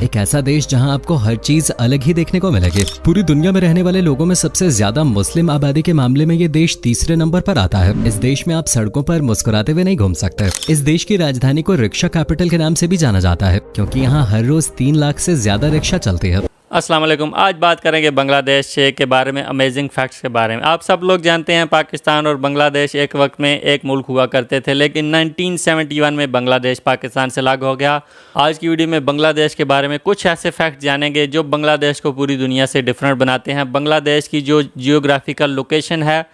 एक ऐसा देश जहां आपको हर चीज अलग ही देखने को मिलेगी। पूरी दुनिया में रहने वाले लोगों में सबसे ज्यादा मुस्लिम आबादी के मामले में ये देश तीसरे नंबर पर आता है। इस देश में आप सड़कों पर मुस्कुराते हुए नहीं घूम सकते। इस देश की राजधानी को रिक्शा कैपिटल के नाम से भी जाना जाता है, क्योंकि यहाँ हर रोज 3 लाख से ज्यादा रिक्शा चलती है। अस्सलाम वालेकुम। आज बात करेंगे बांग्लादेश के बारे में, अमेजिंग फैक्ट्स के बारे में। आप सब लोग जानते हैं पाकिस्तान और बांग्लादेश एक वक्त में एक मुल्क हुआ करते थे, लेकिन 1971 में बांग्लादेश पाकिस्तान से अलग हो गया। आज की वीडियो में बांग्लादेश के बारे में कुछ ऐसे फैक्ट जानेंगे जो बांग्लादेश को पूरी दुनिया से डिफरेंट बनाते हैं। बांग्लादेश की जो जियोग्राफिकल लोकेशन है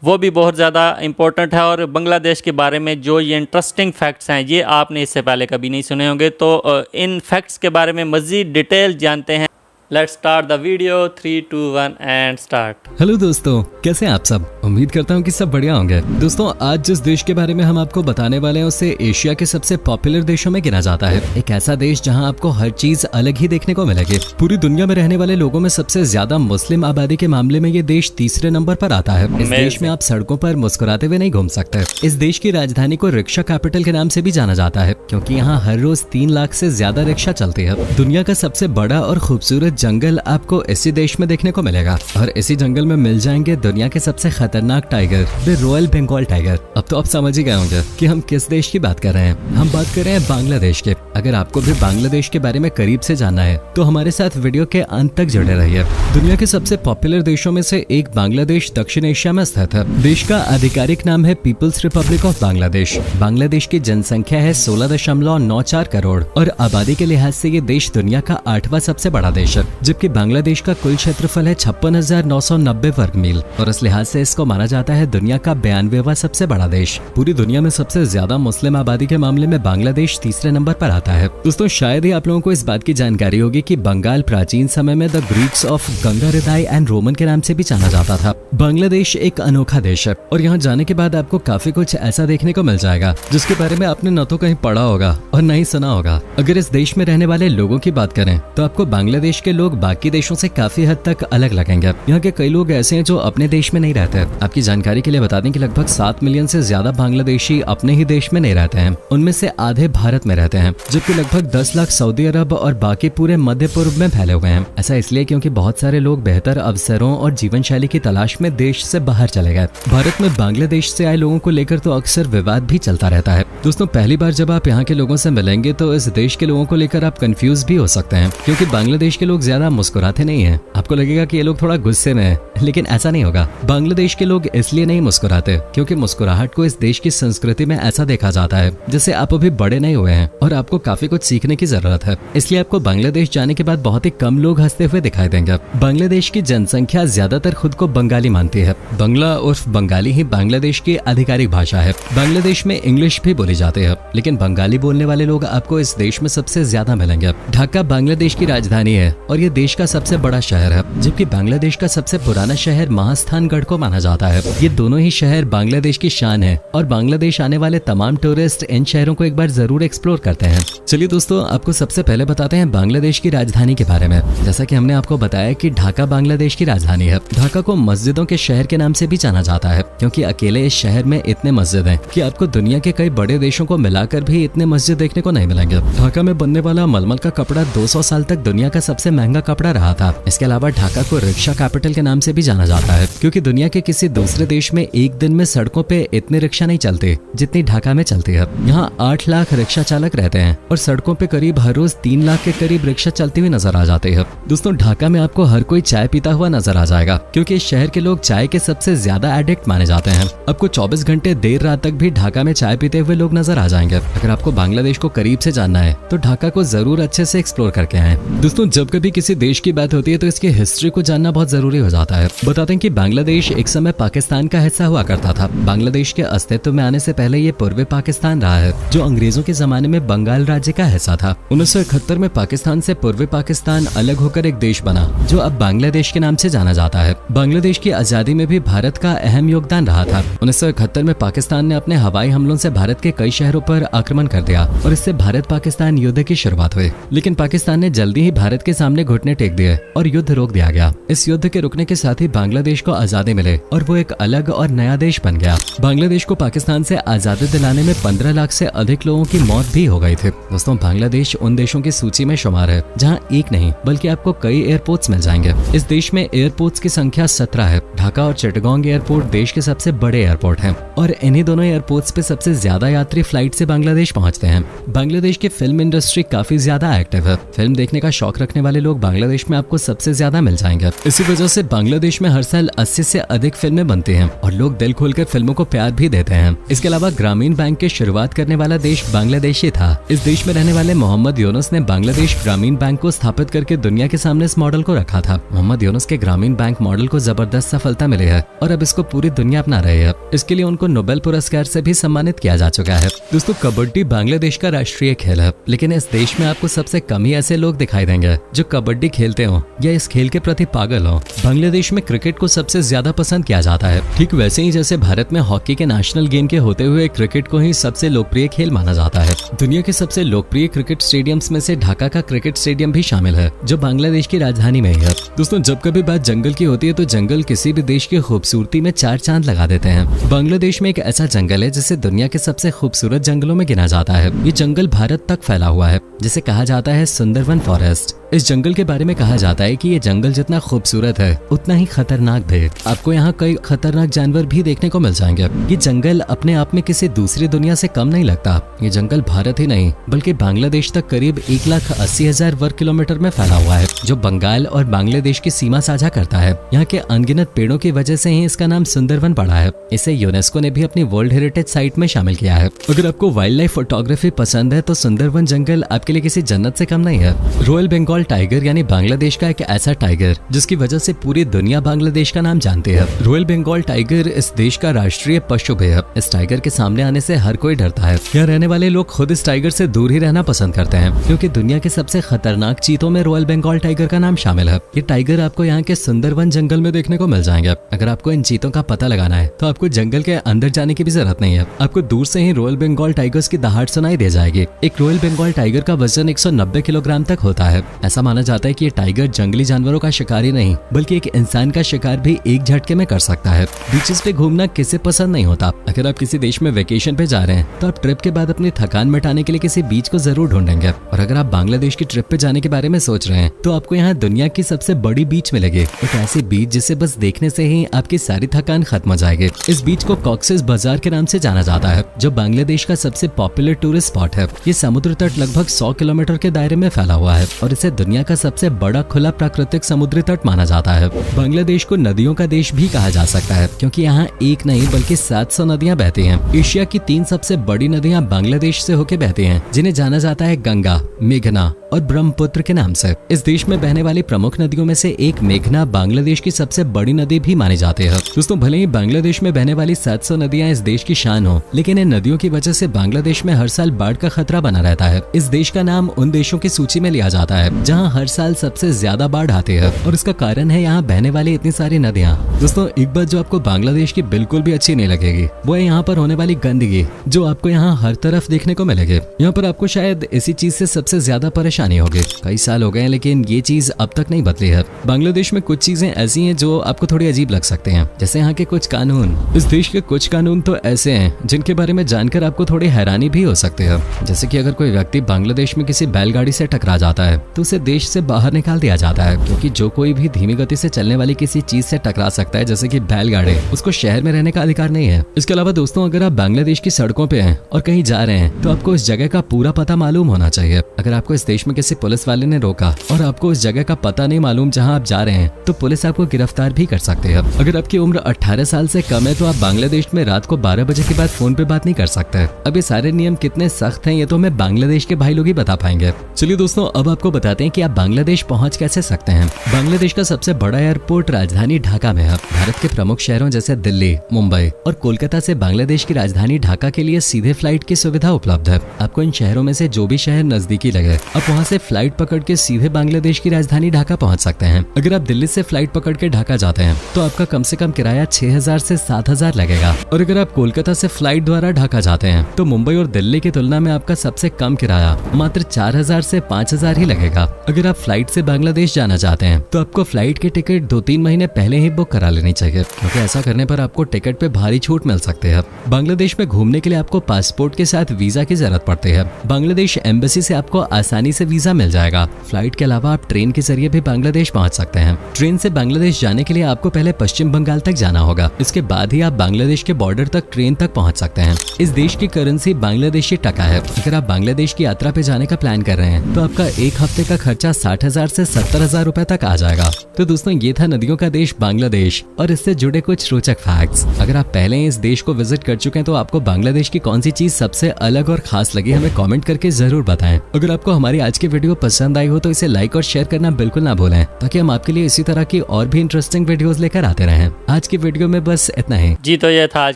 वो भी बहुत ज़्यादा इंपॉर्टेंट है, और बांग्लादेश के बारे में जो ये इंटरेस्टिंग फैक्ट्स हैं ये आपने इससे पहले कभी नहीं सुने होंगे। तो इन फैक्ट्स के बारे में मज़ीद डिटेल जानते हैं। Let's start the video 3, 2, 1 and start। Hello दोस्तों, कैसे हैं आप सब? उम्मीद करता हूँ कि सब बढ़िया होंगे। दोस्तों, आज जिस देश के बारे में हम आपको बताने वाले हैं उसे एशिया के सबसे पॉपुलर देशों में गिना जाता है। एक ऐसा देश जहाँ आपको हर चीज अलग ही देखने को मिलेगी। पूरी दुनिया में रहने वाले लोगों में सबसे ज्यादा मुस्लिम आबादी के मामले में ये देश तीसरे नंबर पर आता है। इस देश में आप सड़कों पर मुस्कुराते हुए नहीं घूम सकते। इस देश की राजधानी को रिक्शा कैपिटल के नाम से भी जाना जाता है, क्योंकि यहाँ हर रोज 3 लाख से ज्यादा रिक्शा चलती है। दुनिया का सबसे बड़ा और खूबसूरत जंगल आपको इसी देश में देखने को मिलेगा, और इसी जंगल में मिल जाएंगे दुनिया के सबसे खतरनाक tiger, the royal Bengal tiger. अब तो आप समझ ही गए होंगे कि हम किस देश की बात कर रहे हैं। हम बात कर रहे हैं बांग्लादेश के। अगर आपको भी बांग्लादेश के बारे में करीब से जानना है तो हमारे साथ वीडियो के अंत तक जुड़े रहिए। दुनिया के सबसे पॉपुलर देशों में से एक बांग्लादेश दक्षिण एशिया में स्थित है। देश का आधिकारिक नाम है People's Republic of Bangladesh. Bangladesh की जनसंख्या है 16.94 करोड़, और आबादी के लिहाज से ये देश दुनिया का 8वां सबसे बड़ा देश है, जबकि बांग्लादेश का कुल क्षेत्रफल है 56,990 वर्ग मील, और इस लिहाज से इसको माना जाता है दुनिया का 92वां सबसे बड़ा देश। पूरी दुनिया में सबसे ज्यादा मुस्लिम आबादी के मामले में बांग्लादेश तीसरे नंबर पर आता है। दोस्तों, शायद ही आप लोगों को इस बात की जानकारी होगी कि बंगाल प्राचीन समय में द ग्रीक्स ऑफ गंगा हृदय एंड रोमन के नाम से भी जाना जाता था। बांग्लादेश एक अनोखा देश है, और यहाँ जाने के बाद आपको काफी कुछ ऐसा देखने को मिल जाएगा जिसके बारे में आपने न तो कहीं पढ़ा होगा और न ही सुना होगा। अगर इस देश में रहने वाले लोगों की बात करें तो आपको बांग्लादेश के लोग बाकी देशों से काफी हद तक अलग लगेंगे। यहाँ के कई लोग ऐसे हैं जो अपने देश में नहीं रहते। आपकी जानकारी के लिए बता दें कि लगभग 7 मिलियन से ज्यादा बांग्लादेशी अपने ही देश में नहीं रहते हैं। उनमें से आधे भारत में रहते हैं, जबकि लगभग 10 लाख सऊदी अरब और बाकी पूरे मध्य पूर्व में फैले हुए हैं। ऐसा इसलिए क्योंकि बहुत सारे लोग बेहतर अवसरों और जीवन शैली की तलाश में देश से बाहर चले गए। भारत में बांग्लादेश से आए लोगों को लेकर तो अक्सर विवाद भी चलता रहता है। दोस्तों, पहली बार जब आप यहाँ के लोगों से मिलेंगे तो इस देश के लोगों को लेकर आप कंफ्यूज भी हो सकते हैं, क्योंकि बांग्लादेश के लोग ज्यादा मुस्कुराते नहीं है। आपको लगेगा कि ये लोग थोड़ा गुस्से में हैं, लेकिन ऐसा नहीं होगा। बांग्लादेश के लोग इसलिए नहीं मुस्कुराते क्योंकि मुस्कुराहट को इस देश की संस्कृति में ऐसा देखा जाता है जैसे आप अभी बड़े नहीं हुए हैं और आपको काफी कुछ सीखने की जरूरत है। इसलिए आपको बांग्लादेश जाने के बाद बहुत ही कम लोग हंसते हुए दिखाई देंगे। बांग्लादेश की जनसंख्या ज्यादातर खुद को बंगाली मानती है। बंगला उर्फ बंगाली ही बांग्लादेश की आधिकारिक भाषा है। बांग्लादेश में इंग्लिश भी बोली जाती है, लेकिन बंगाली बोलने वाले लोग आपको इस देश में सबसे ज्यादा मिलेंगे। ढाका बांग्लादेश की राजधानी है और ये देश का सबसे बड़ा शहर है, जबकि बांग्लादेश का सबसे पुराना शहर महास्थानगढ़ को माना जाता है। ये दोनों ही शहर बांग्लादेश की शान है, और बांग्लादेश आने वाले तमाम टूरिस्ट इन शहरों को एक बार जरूर एक्सप्लोर करते हैं। चलिए दोस्तों, आपको सबसे पहले बताते हैं बांग्लादेश की राजधानी के बारे में। जैसा कि हमने आपको बताया कि ढाका बांग्लादेश की राजधानी है। ढाका को मस्जिदों के शहर के नाम से भी जाना जाता है, क्योंकि अकेले इस शहर में इतने मस्जिद हैं कि आपको दुनिया के कई बड़े देशों को मिलाकर भी इतने मस्जिद देखने को नहीं मिलेंगे। ढाका में बनने वाला मलमल का कपड़ा 200 साल तक दुनिया का सबसे महंगा कपड़ा रहा था। इसके अलावा ढाका को रिक्शा कैपिटल के नाम से भी जाना जाता है, क्योंकि दुनिया के किसी दूसरे देश में एक दिन में सड़कों पे इतने रिक्शा नहीं चलते जितनी ढाका में चलती है। यहाँ 8 लाख रिक्शा चालक रहते हैं, और सड़कों पे करीब हर रोज 3 लाख के करीब रिक्शा चलती हुई नजर आ जाती है। दोस्तों, ढाका में आपको हर कोई चाय पीता हुआ नजर आ जाएगा, क्योंकि इस शहर के लोग चाय के सबसे ज्यादा एडिक्ट माने जाते हैं। आपको 24 घंटे देर रात तक भी ढाका में चाय पीते हुए लोग नजर आ जाएंगे। अगर आपको बांग्लादेश को करीब से जानना है तो ढाका को जरूर अच्छे से एक्सप्लोर करके आए। दोस्तों, जब कभी किसी देश की बात होती है तो इसकी हिस्ट्री को जानना बहुत जरूरी हो जाता है। बताते हैं कि बांग्लादेश एक समय पाकिस्तान का हिस्सा हुआ करता था। बांग्लादेश के अस्तित्व में आने से पहले ये पूर्वी पाकिस्तान रहा है, जो अंग्रेजों के जमाने में बंगाल राज्य का हिस्सा था। 1971 में पाकिस्तान से पूर्वी पाकिस्तान अलग होकर एक देश बना, जो अब बांग्लादेश के नाम से जाना जाता है। बांग्लादेश की आजादी में भी भारत का अहम योगदान रहा था। 1971 में पाकिस्तान ने अपने हवाई हमलों से भारत के कई शहरों पर आक्रमण कर दिया, और इससे भारत पाकिस्तान युद्ध की शुरुआत हुई। लेकिन पाकिस्तान ने जल्दी ही भारत के सामने अपने घुटने टेक दिए और युद्ध रोक दिया गया। इस युद्ध के रुकने के साथ ही बांग्लादेश को आजादी मिले और वो एक अलग और नया देश बन गया। बांग्लादेश को पाकिस्तान से आजादी दिलाने में 15 लाख से अधिक लोगों की मौत भी हो गई थी। दोस्तों, बांग्लादेश उन देशों की सूची में शुमार है जहां एक नहीं बल्कि आपको कई एयरपोर्ट्स मिल जाएंगे। इस देश में एयरपोर्ट्स की संख्या 17 है। ढाका और चिटगांग एयरपोर्ट देश के सबसे बड़े एयरपोर्ट हैं और इन्हीं दोनों एयरपोर्ट्स पे सबसे ज्यादा यात्री फ्लाइट से बांग्लादेश पहुंचते हैं। बांग्लादेश की फिल्म इंडस्ट्री काफी ज्यादा एक्टिव है। फिल्म देखने का शौक रखने वाले लोग बांग्लादेश में आपको सबसे ज्यादा मिल जाएंगे। इसी वजह से बांग्लादेश में हर साल 80 से अधिक फिल्में बनती हैं और लोग दिल खोलकर फिल्मों को प्यार भी देते हैं। इसके अलावा ग्रामीण बैंक की शुरुआत करने वाला देश बांग्लादेश ही था। इस देश में रहने वाले मोहम्मद यूनुस ने बांग्लादेश ग्रामीण बैंक को स्थापित करके दुनिया के सामने इस मॉडल को रखा था। मोहम्मद यूनुस के ग्रामीण बैंक मॉडल को जबरदस्त सफलता मिली है और अब इसको पूरी दुनिया अपना रही है। इसके लिए उनको नोबेल पुरस्कार से भी सम्मानित किया जा चुका है। दोस्तों, कबड्डी बांग्लादेश का राष्ट्रीय खेल है, लेकिन इस देश में आपको सबसे कम ही ऐसे लोग दिखाई देंगे जो कबड्डी खेलते हो या इस खेल के प्रति पागल हो। बांग्लादेश में क्रिकेट को सबसे ज्यादा पसंद किया जाता है। ठीक वैसे ही जैसे भारत में हॉकी के नेशनल गेम के होते हुए क्रिकेट को ही सबसे लोकप्रिय खेल माना जाता है। दुनिया के सबसे लोकप्रिय क्रिकेट स्टेडियम्स में से ढाका का क्रिकेट स्टेडियम भी शामिल है, जो बांग्लादेश की राजधानी में है। दोस्तों, जब कभी बात जंगल की होती है तो जंगल किसी भी देश की खूबसूरती में 4 चांद लगा देते हैं। बांग्लादेश में एक ऐसा जंगल है जिसे दुनिया के सबसे खूबसूरत जंगलों में गिना जाता है। ये जंगल भारत तक फैला हुआ है, जिसे कहा जाता है सुंदरवन फॉरेस्ट। इस जंगल के बारे में कहा जाता है कि ये जंगल जितना खूबसूरत है उतना ही खतरनाक भी। आपको यहाँ कई खतरनाक जानवर भी देखने को मिल जाएंगे। ये जंगल अपने आप में किसी दूसरी दुनिया से कम नहीं लगता। ये जंगल भारत ही नहीं बल्कि बांग्लादेश तक करीब 1,80,000 वर्ग किलोमीटर में फैला हुआ है, जो बंगाल और बांग्लादेश की सीमा साझा करता है। यहाँ के अनगिनत पेड़ों की वजह से ही इसका नाम सुंदरवन पड़ा है। इसे यूनेस्को ने भी अपनी वर्ल्ड हेरिटेज साइट में शामिल किया है। अगर आपको वाइल्ड लाइफ फोटोग्राफी पसंद है तो सुंदरवन जंगल आपके लिए किसी जन्नत से कम नहीं है। रॉयल बंगाल टाइगर यानी बांग्लादेश का एक ऐसा टाइगर जिसकी वजह से पूरी दुनिया बांग्लादेश का नाम जानती है। रॉयल बंगाल टाइगर इस देश का राष्ट्रीय पशु भी है। इस टाइगर के सामने आने से हर कोई डरता है। यहाँ रहने वाले लोग खुद इस टाइगर से दूर ही रहना पसंद करते हैं, क्योंकि दुनिया के सबसे खतरनाक चीतों में रॉयल बंगाल टाइगर का नाम शामिल है। ये टाइगर आपको यहाँ के सुंदरवन जंगल में देखने को मिल जाएंगे। अगर आपको इन चीतों का पता लगाना है तो आपको जंगल के अंदर जाने की भी जरूरत नहीं है। आपको दूर से ही रॉयल बंगाल टाइगर्स की दहाड़ सुनाई दे जाएगी। एक रॉयल बंगाल टाइगर का वजन 190 किलोग्राम तक होता है। ऐसा माना जाता है कि ये टाइगर जंगली जानवरों का शिकार ही नहीं बल्कि एक इंसान का शिकार भी एक झटके में कर सकता है। बीचेस पे घूमना किसे पसंद नहीं होता। अगर आप किसी देश में वेकेशन पे जा रहे हैं तो आप ट्रिप के बाद अपनी थकान मिटाने के लिए किसी बीच को जरूर ढूंढेंगे। और अगर आप बांग्लादेश की ट्रिप पे जाने के बारे में सोच रहे हैं तो आपको यहाँ दुनिया की सबसे बड़ी बीच मिलेगी। एक ऐसी बीच जिसे बस देखने से ही आपकी सारी थकान खत्म हो जाएगी। इस बीच को कॉक्सेस बाजार के नाम से जाना जाता है, जो बांग्लादेश का सबसे पॉपुलर टूरिस्ट स्पॉट है। ये समुद्र तट लगभग 100 किलोमीटर के दायरे में फैला हुआ है और इसे दुनिया का सबसे बड़ा खुला प्राकृतिक समुद्री तट माना जाता है। बांग्लादेश को नदियों का देश भी कहा जा सकता है, क्योंकि यहाँ एक नहीं बल्कि 700 नदियाँ बहती हैं। एशिया की 3 सबसे बड़ी नदियाँ बांग्लादेश से होकर बहती हैं, जिन्हें जाना जाता है गंगा, मेघना और ब्रह्मपुत्र के नाम से। इस देश में बहने वाली प्रमुख नदियों में से एक मेघना बांग्लादेश की सबसे बड़ी नदी भी मानी जाती है। दोस्तों, भले ही बांग्लादेश में बहने वाली 700 नदियां इस देश की शान हो, लेकिन इन नदियों की वजह से बांग्लादेश में हर साल बाढ़ का खतरा बना रहता है। इस देश का नाम उन देशों की सूची में लिया जाता है जहां हर साल सबसे ज्यादा बाढ़ आती है, और इसका कारण है यहाँ बहने वाली इतनी सारी नदियाँ। दोस्तों, एक बात जो आपको बांग्लादेश की बिल्कुल भी अच्छी नहीं लगेगी वो है यहाँ पर होने वाली गंदगी, जो आपको यहाँ हर तरफ देखने को मिलेगी। यहाँ पर आपको शायद इसी चीज से सबसे ज्यादा परेशानी होगी। कई साल हो गए लेकिन ये चीज अब तक नहीं बदली है। बांग्लादेश में कुछ चीजें ऐसी हैं जो आपको थोड़ी अजीब लग सकते हैं, जैसे यहाँ के कुछ कानून। इस देश के कुछ कानून तो ऐसे हैं जिनके बारे में जानकर आपको थोड़ी हैरानी भी हो सकती है। जैसे कि अगर कोई व्यक्ति बांग्लादेश में किसी बैलगाड़ी से टकरा जाता है तो उसे देश से बाहर निकाल दिया जाता है, क्योंकि जो कोई भी धीमी गति से चलने वाली किसी चीज से टकरा सकता है जैसे कि बैलगाड़ी, उसको शहर में रहने का अधिकार नहीं है। इसके अलावा दोस्तों, अगर आप बांग्लादेश की सड़कों पे हैं और कहीं जा रहे हैं तो आपको इस जगह का पूरा पता मालूम होना चाहिए। अगर आपको इस देश में किसी पुलिस वाले ने रोका और आपको उस जगह का पता नहीं मालूम जहां आप जा रहे हैं तो पुलिस आपको गिरफ्तार भी कर सकती है। अगर आपकी उम्र 18 साल से कम है तो आप बांग्लादेश में रात को 12 बजे के बाद फोन पे बात नहीं कर सकते। अब ये सारे नियम कितने सख्त हैं ये तो हमें बांग्लादेश के भाई लोग ही बता पाएंगे। चलिए दोस्तों, अब आपको बताते हैं कि आप बांग्लादेश पहुंच कैसे सकते हैं। बांग्लादेश का सबसे बड़ा एयरपोर्ट राजधानी ढाका में है। भारत के प्रमुख शहरों जैसे दिल्ली, मुंबई और कोलकाता से बांग्लादेश की राजधानी ढाका के लिए सीधे फ्लाइट की सुविधा उपलब्ध है। आपको इन शहरों में से जो भी शहर नजदीकी लगे आप वहाँ से फ्लाइट पकड़ के सीधे बांग्लादेश की राजधानी ढाका पहुंच सकते हैं। अगर आप दिल्ली से फ्लाइट पकड़ के ढाका जाते हैं तो आपका कम से कम किराया 6000 से 7000 लगेगा, और अगर आप कोलकाता से फ्लाइट द्वारा ढाका जाते हैं तो मुंबई और दिल्ली की तुलना में आपका सबसे कम किराया मात्र 4000 से 5000 ही लगेगा। अगर आप फ्लाइट से बांग्लादेश जाना चाहते हैं तो आपको फ्लाइट की टिकट 2-3 महीने पहले ही बुक करा लेनी चाहिए, क्योंकि ऐसा करने पर आपको टिकट पे भारी छूट मिल सकती है। बांग्लादेश में घूमने के लिए आपको पासपोर्ट के साथ वीजा की जरूरत पड़ती है। बांग्लादेश एम्बेसी से आपको आसानी से वीजा मिल जाएगा। फ्लाइट के अलावा आप ट्रेन के जरिए भी बांग्लादेश पहुंच सकते हैं। ट्रेन से बांग्लादेश जाने के लिए आपको पहले पश्चिम बंगाल तक जाना होगा, इसके बाद ही आप बांग्लादेश के बॉर्डर तक ट्रेन तक पहुंच सकते हैं। इस देश की करेंसी बांग्लादेशी टका है। अगर आप बांग्लादेश की यात्रा पे जाने का प्लान कर रहे हैं तो आपका एक हफ्ते का खर्चा 60,000 से 70,000 रुपए तक आ जाएगा। तो दोस्तों, ये था नदियों का देश बांग्लादेश और इससे जुड़े कुछ रोचक फैक्ट्स। अगर आप पहले ही इस देश को विजिट कर चुके हैं तो आपको बांग्लादेश की कौन सी चीज सबसे अलग और खास लगी, हमें कमेंट करके जरूर बताएं। अगर आपको हमारी आज की वीडियो पसंद आई हो तो इसे लाइक और शेयर करना बिल्कुल ना भूलें, ताकि हम आपके लिए इसी तरह की और भी इंटरेस्टिंग वीडियोस लेकर आते रहें। आज की वीडियो में बस इतना ही जी। तो ये था आज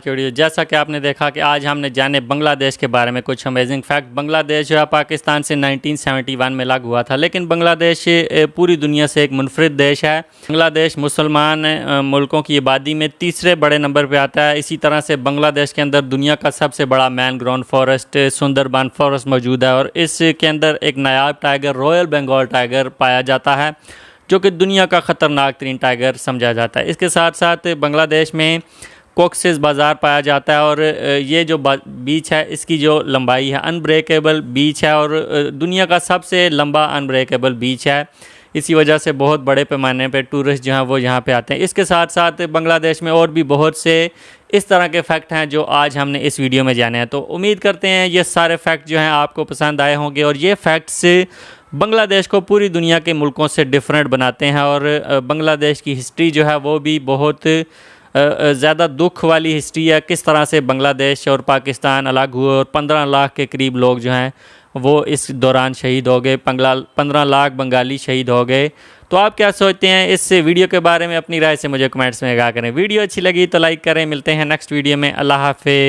की वीडियो। जैसा कि आपने देखा कि आज हमने जाने बांग्लादेश के बारे में कुछ अमेजिंग फैक्ट। बांग्लादेश जो है पाकिस्तान से 1971 में अलग हुआ था, लेकिन बांग्लादेश पूरी दुनिया से एक मुनफरिद देश है। बांग्लादेश मुसलमान मुल्कों की आबादी में तीसरे बड़े नंबर पे आता है। इसी तरह से बांग्लादेश के अंदर दुनिया का सबसे बड़ा मैनग्रोव फॉरेस्ट सुंदरबन फॉरेस्ट मौजूद है, और इसके अंदर एक नायाब टाइगर रॉयल बंगाल टाइगर पाया जाता है, जो कि दुनिया का ख़तरनाक तरीन टाइगर समझा जाता है। इसके साथ साथ बांग्लादेश में कॉक्सेस बाज़ार पाया जाता है, और ये जो बीच है इसकी जो लंबाई है अनब्रेकेबल बीच है, और दुनिया का सबसे लंबा अनब्रेकेबल बीच है। इसी वजह से बहुत बड़े पैमाने पे टूरिस्ट जो हैं वो यहाँ पे आते हैं। इसके साथ साथ बांग्लादेश में और भी बहुत से इस तरह के फैक्ट हैं जो आज हमने इस वीडियो में जाने हैं। तो उम्मीद करते हैं ये सारे फैक्ट जो हैं आपको पसंद आए होंगे, और ये फैक्ट्स बांग्लादेश को पूरी दुनिया के मुल्कों से डिफरेंट बनाते हैं। और बांग्लादेश की हिस्ट्री जो है वो भी बहुत ज़्यादा दुख वाली हिस्ट्री है। किस तरह से बांग्लादेश और पाकिस्तान अलग हुए और 15 लाख के करीब लोग जो हैं वो इस दौरान शहीद हो गए। 15 लाख बंगाली शहीद हो गए। तो आप क्या सोचते हैं इस वीडियो के बारे में? अपनी राय से मुझे कमेंट्स में आगाह करें। वीडियो अच्छी लगी तो लाइक करें। मिलते हैं नेक्स्ट वीडियो में। अल्लाह हाफिज़।